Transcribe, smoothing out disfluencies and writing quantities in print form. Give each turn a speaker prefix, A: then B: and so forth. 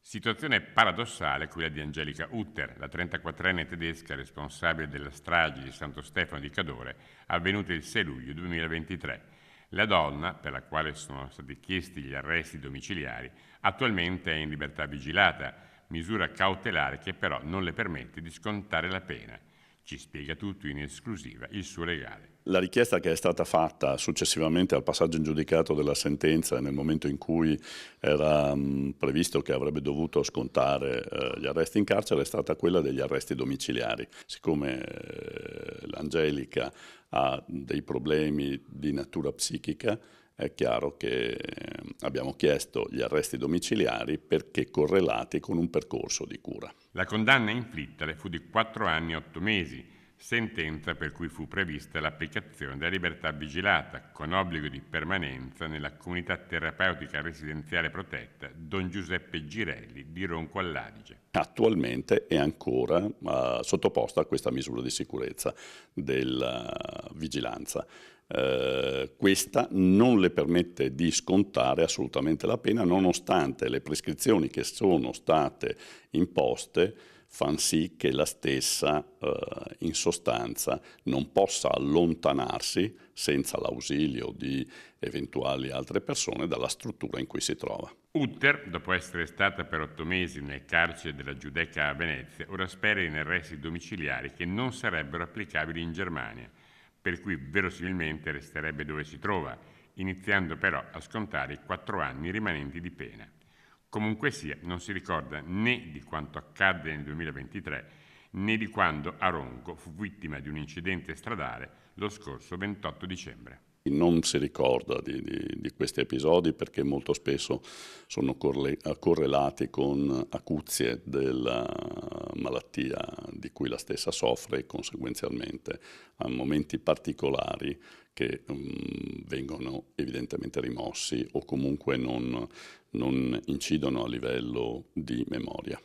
A: Situazione paradossale quella di Angelica Utter, la 34enne tedesca responsabile della strage di Santo Stefano di Cadore, avvenuta il 6 luglio 2023. La donna, per la quale sono stati chiesti gli arresti domiciliari, attualmente è in libertà vigilata, misura cautelare che però non le permette di scontare la pena. Ci spiega tutto in esclusiva il suo legale.
B: La richiesta che è stata fatta successivamente al passaggio in giudicato della sentenza, nel momento in cui era previsto che avrebbe dovuto scontare gli arresti in carcere, è stata quella degli arresti domiciliari. Siccome l'Angelica ha dei problemi di natura psichica, è chiaro che abbiamo chiesto gli arresti domiciliari perché correlati con un percorso di cura.
A: La condanna inflittale fu di 4 anni e 8 mesi, sentenza per cui fu prevista l'applicazione della libertà vigilata con obbligo di permanenza nella comunità terapeutica residenziale protetta Don Giuseppe Girelli di Ronco all'Adige.
B: Attualmente è ancora sottoposta a questa misura di sicurezza della vigilanza. Questa non le permette di scontare assolutamente la pena, nonostante le prescrizioni che sono state imposte fanno sì che la stessa in sostanza non possa allontanarsi senza l'ausilio di eventuali altre persone dalla struttura in cui si trova.
A: Utter, dopo essere stata per 8 mesi nel carcere della Giudecca a Venezia, ora spera in arresti domiciliari che non sarebbero applicabili in Germania, per cui verosimilmente resterebbe dove si trova, iniziando però a scontare i 4 anni rimanenti di pena. Comunque sia, non si ricorda né di quanto accadde nel 2023 né di quando a Ronco fu vittima di un incidente stradale lo scorso 28 dicembre.
B: Non si ricorda di questi episodi perché molto spesso sono correlati con acuzie della malattia di cui la stessa soffre e conseguenzialmente a momenti particolari che vengono evidentemente rimossi o comunque non incidono a livello di memoria.